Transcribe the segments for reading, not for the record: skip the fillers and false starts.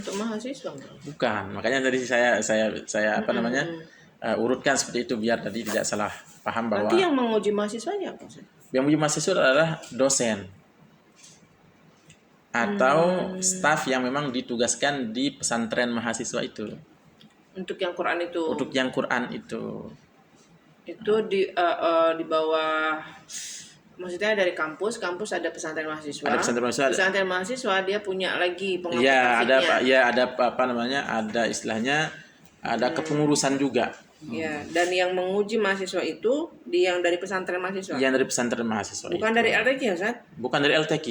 Untuk mahasiswa nggak? Bukan, makanya tadi saya apa namanya urutkan seperti itu biar tadi tidak salah paham bahwa Nanti yang menguji mahasiswanya apa sih? yang menjadi mahasiswa adalah dosen atau staf yang memang ditugaskan di pesantren mahasiswa itu Untuk yang Quran itu. untuk yang Quran itu. Itu di bawah, maksudnya dari kampus ada pesantren mahasiswa. Ada pesantren mahasiswa. Pesantren mahasiswa dia punya lagi Ya ada pengaplikasinya. ya ada apa namanya ada istilahnya ada kepengurusan juga. Ya, dan yang menguji mahasiswa itu yang dari pesantren mahasiswa. Yang dari pesantren mahasiswa. Bukan itu. dari LTQ ya, Ustaz? Bukan dari LTQ.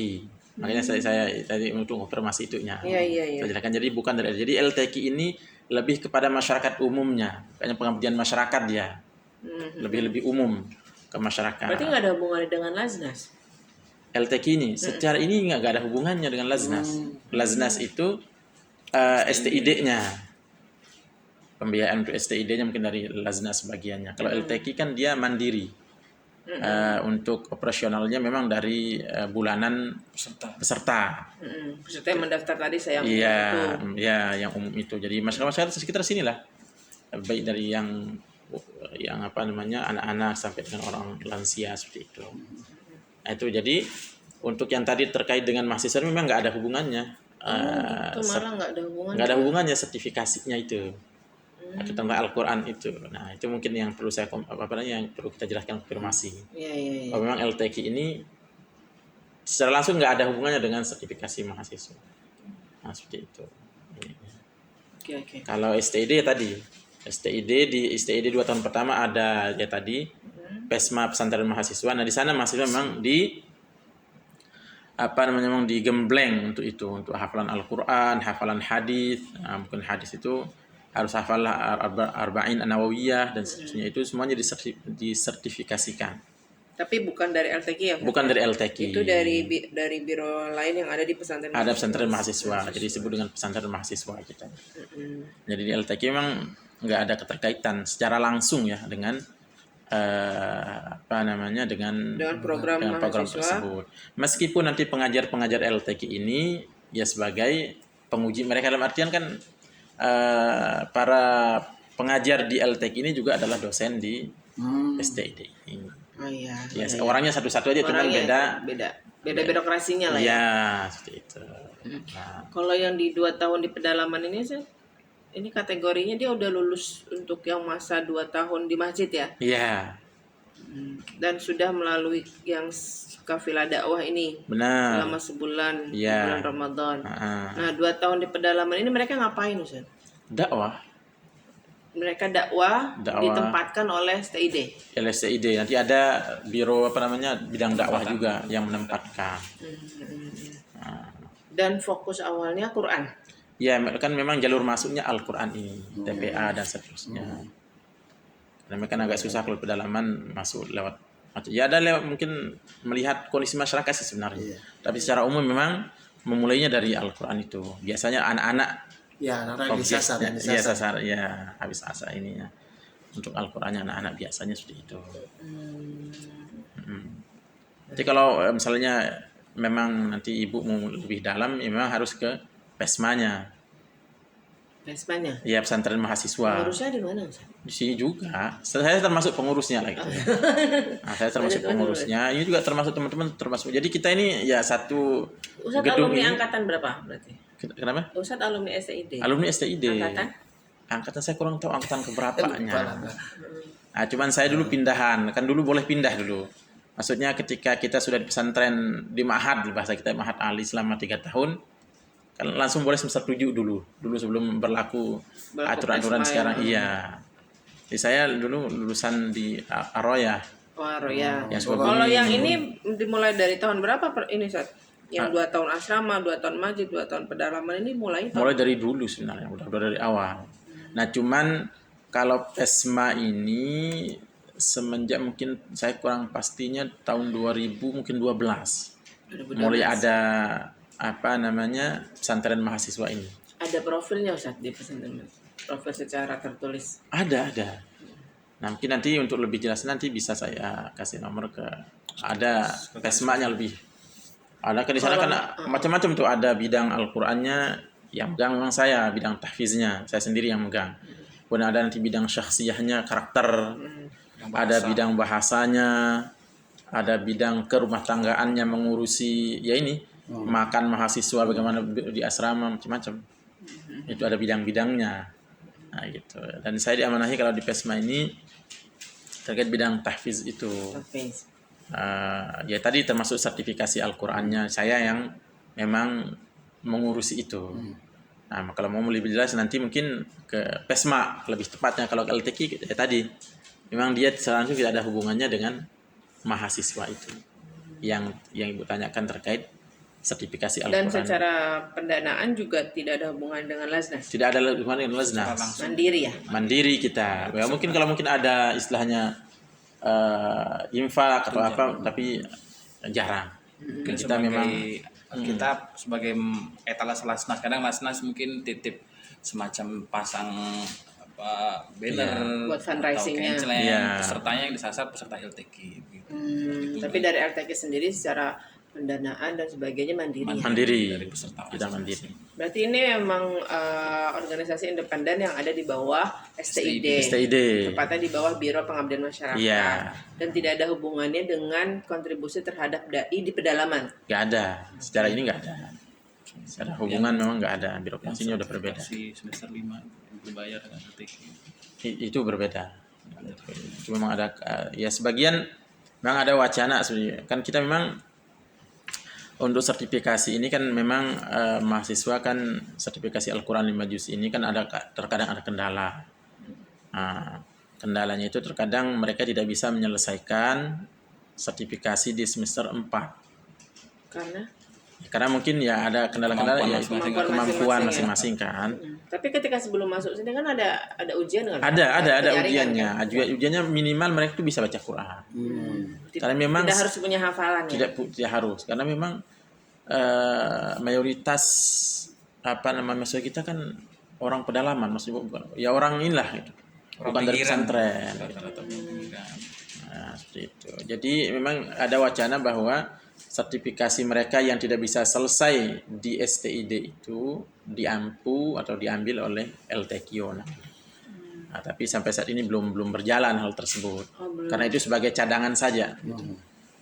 Makanya saya tadi untuk konfirmasi itunya. Iya. Saya jelaskan jadi bukan dari jadi LTQ ini lebih kepada masyarakat umumnya, kayaknya pengabdian masyarakat dia. Lebih umum ke masyarakat. Berarti nggak ada hubungannya dengan Laznas? LTQ ini secara ini nggak ada hubungannya dengan Laznas. Laznas itu STID-nya. Pembiayaan untuk STID-nya mungkin dari Laznas sebagiannya. Kalau LTQ kan dia mandiri. Untuk operasionalnya memang dari bulanan peserta. Peserta yang mendaftar tadi saya Iya, yang umum itu. Jadi masyarakat sekitar sini lah. Baik dari yang apa namanya anak-anak sampai dengan orang lansia seperti itu. Nah, itu jadi untuk yang tadi terkait dengan mahasiswa memang nggak ada hubungannya. Itu malah nggak ada hubungannya. Nggak ada hubungannya sertifikasinya itu. Tentang Al-Quran itu. Nah, itu mungkin yang perlu yang perlu kita jelaskan konfirmasi. Iya. Bahwa memang LTQ ini secara langsung nggak ada hubungannya dengan sertifikasi mahasiswa. Nah, seperti itu. Oke. Kalau STID ya tadi. Di STID 2 tahun pertama ada ya tadi PESMA pesantren mahasiswa. Nah, di sana mahasiswa memang memang digembleng untuk itu, untuk hafalan Al-Quran, hafalan hadis. Nah, mungkin hadis itu harus hafal arba'in an-nawawiyah dan seterusnya, itu semuanya disertifikasikan. Tapi bukan dari LTQ ya? Bukan dari LTQ. Itu dari biro lain yang ada di pesantren. Ada pesantren mahasiswa. Jadi disebut dengan pesantren mahasiswa kita. Jadi di LTQ memang nggak ada keterkaitan secara langsung ya dengan dengan program tersebut. Meskipun nanti pengajar LTQ ini ya sebagai penguji mereka, dalam artian kan para pengajar di LTQ ini juga adalah dosen di STID. Iya. Orangnya satu-satu aja, cuma beda birokrasinya lah ya. Ya, seperti itu. Nah, kalau yang di 2 tahun di pedalaman ini kategorinya dia udah lulus untuk yang masa 2 tahun di masjid ya? Iya. Dan sudah melalui yang kafilah dakwah ini. Benar. Selama sebulan, bulan Ramadan. Nah, 2 tahun di pedalaman ini mereka ngapain, Ustaz? Dakwah. Mereka dakwah ditempatkan oleh STID. STID nanti ada biro bidang dakwah juga yang menempatkan. Dan fokus awalnya Quran. Ya, kan memang jalur masuknya Al-Quran ini, TPA dan seterusnya. Karena mereka agak susah kalau pedalaman masuk lewat. Ya ada lewat mungkin melihat kondisi masyarakat sih sebenarnya. Tapi secara umum memang memulainya dari Al-Quran itu. Biasanya anak-anak disasar habis asa ininya. Untuk Al-Qurannya anak-anak biasanya seperti itu. Jadi kalau misalnya memang nanti ibu mau lebih dalam, ya memang harus ke PESMA-nya. PESMA-nya? Iya, pesantren mahasiswa. Pengurusnya di mana? Di sini juga. Saya termasuk pengurusnya lagi. Nah, saya termasuk pengurusnya. Ini juga termasuk teman-teman termasuk. Jadi kita ini ya satu Ustadz gedung alumni ini. Angkatan berapa berarti? Kenapa? Ustadz alumni STID. Alumni STID. Angkatan saya kurang tahu angkatan keberapanya. Nah, cuman saya dulu pindahan. Kan dulu boleh pindah dulu. Maksudnya ketika kita sudah di pesantren di Ma'had, bahasa kita Ma'had Ali selama 3 tahun, kan langsung boleh semester 7 dulu sebelum berlaku aturan-aturan sekarang. Iya. Jadi saya dulu lulusan di Ar-Royah. Ar-Royah. Kalau yang ini dimulai dari tahun berapa ini, Ustaz? Yang 2 tahun asrama, 2 tahun masjid, 2 tahun pedalaman ini mulai dari dulu sebenarnya, udah dari awal. Nah, cuman kalau PESMA ini semenjak mungkin saya kurang pastinya tahun 2000 mungkin 12. Mulai ada pesantren mahasiswa ini. Ada profilnya Ustaz di pesantren? Profil secara tertulis? Ada. Nah, mungkin nanti untuk lebih jelas nanti bisa saya kasih nomor ada PESMA-nya lebih. Ada kan di sana kan macam-macam tuh, ada bidang Al-Qur'annya, Yang megang memang saya bidang tahfiznya, saya sendiri yang megang. Kemudian ada nanti bidang syakhsiyahnya, karakter, ada bidang bahasanya, ada bidang kerumah tanggaannya, mengurusi ya ini makan mahasiswa bagaimana di asrama macam-macam. Itu ada bidang-bidangnya. Nah, gitu. Dan saya diamanahi kalau di PESMA ini terkait bidang tahfiz itu. Ya tadi termasuk sertifikasi Al-Qur'annya saya yang memang mengurusi itu. Nah, kalau mau lebih jelas nanti mungkin ke PESMA lebih tepatnya. Kalau ke LTQ ya tadi memang dia langsung tidak ada hubungannya dengan mahasiswa itu. Yang Ibu tanyakan terkait sertifikasi Al-Quran. Dan secara pendanaan juga tidak ada hubungan dengan Laznas. Tidak ada hubungan dengan Laznas. Mandiri ya. Mandiri kita. Ya, mungkin ada istilahnya infak atau apa, tapi jarang. Mungkin Kita memang kita sebagai etalase Lasnas, kadang Lasnas mungkin titip semacam pasang banner buat fundraising-nya. Atau pesertanya yang disasar peserta LTQ gitu. Tapi dari LTQ sendiri secara pendanaan dan sebagainya mandiri. Dari peserta kita mandiri. Berarti ini memang organisasi independen yang ada di bawah STID. Tepatnya di bawah Biro Pengabdian Masyarakat. Iya. Dan tidak ada hubungannya dengan kontribusi terhadap dai di pedalaman. Nggak ada. Secara ini nggak ada. Secara hubungan memang nggak ada. Birokrasinya udah berbeda. Semester 5 berbayar dengan LTQ. Itu berbeda. Cuma memang ada ya sebagian memang ada wacana sebenarnya. Kan kita memang untuk sertifikasi ini kan memang mahasiswa kan sertifikasi Al-Quran 5 juz ini kan terkadang ada kendala. Nah, kendalanya itu terkadang mereka tidak bisa menyelesaikan sertifikasi di semester 4. Karena mungkin ya ada kendala-kendala ya kemampuan masing-masing kan. Tapi ketika sebelum masuk sini kan ada ujian kan? Ada ujiannya. Ujiannya minimal mereka itu bisa baca Quran. Karena memang tidak harus punya hafalan ya. Tidak harus karena memang mayoritas mahasiswa kita kan orang pedalaman, maksudnya bukan ya orang inilah gitu. Bukan dari pesantren. Nah, seperti itu. Jadi memang ada wacana bahwa sertifikasi mereka yang tidak bisa selesai di STID itu diampu atau diambil oleh LTQ. Nah, tapi sampai saat ini belum berjalan hal tersebut. Karena itu sebagai cadangan saja.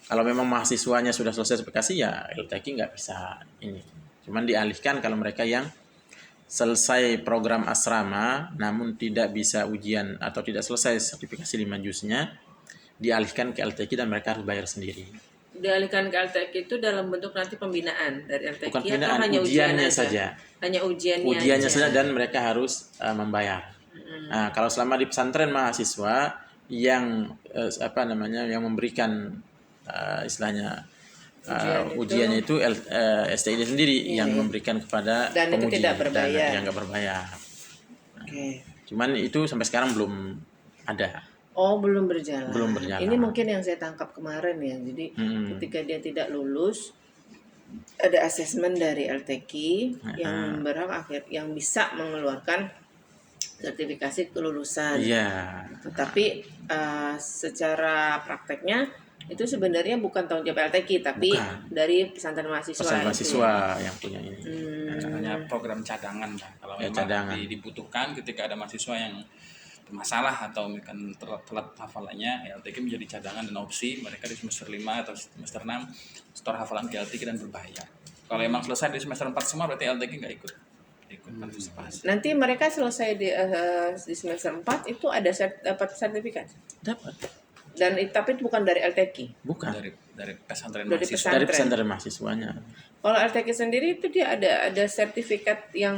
Kalau memang mahasiswanya sudah selesai sertifikasi ya LTQ nggak bisa ini. Cuman dialihkan kalau mereka yang selesai program asrama namun tidak bisa ujian atau tidak selesai sertifikasi 5 juznya dialihkan ke LTQ dan mereka harus bayar sendiri. Dialihkan ke LTQ itu dalam bentuk nanti pembinaan dari LTQ. Bukan pembinaan, atau hanya ujiannya saja. Hanya ujiannya saja dan mereka harus membayar. Nah, kalau selama di pesantren mahasiswa yang yang memberikan istilahnya ujiannya itu STID sendiri yang memberikan kepada dan penguji itu tidak berbayar. yang nggak berbayar. Cuman itu sampai sekarang belum ada. Belum berjalan. Belum berjalan. Ini mungkin yang saya tangkap kemarin ya. Jadi ketika dia tidak lulus ada asesmen dari LTQ yang yang bisa mengeluarkan sertifikasi kelulusan. Iya. Tetapi secara prakteknya itu sebenarnya bukan tanggung jawab LTQ tapi dari pesantren mahasiswa. Pesantren mahasiswa yang punya ini. Hanya program cadangan lah. Kalau Ya, memang cadangan. dibutuhkan ketika ada mahasiswa yang bermasalah atau mungkin telat hafalannya, LTQ menjadi cadangan dan opsi mereka di semester 5 atau semester 6 store hafalan ke LTQ dan berbayar. Kalau emang selesai di semester 4 semua berarti LTQ nggak ikut partisipasi. Nanti mereka selesai di semester 4 itu ada dapat sertifikat. Dapat. Dan tapi itu bukan dari LTQ. Bukan. Dari pesantren Dari mahasiswa. Dari pesantren mahasiswanya. Kalau LTQ sendiri itu dia ada sertifikat yang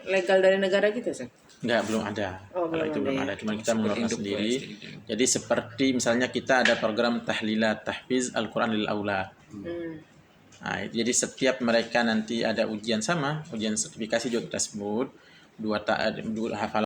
legal dari negara gitu, Seth? Enggak, belum ada. Kalau itu belum ada. Cuma kita mengeluarkan sendiri. STID. Jadi seperti misalnya kita ada program tahlilat tahfiz Al-Quran lil Aulad. Nah, jadi setiap mereka nanti ada ujian sama, ujian sertifikasi juga kita sebut dua hafalan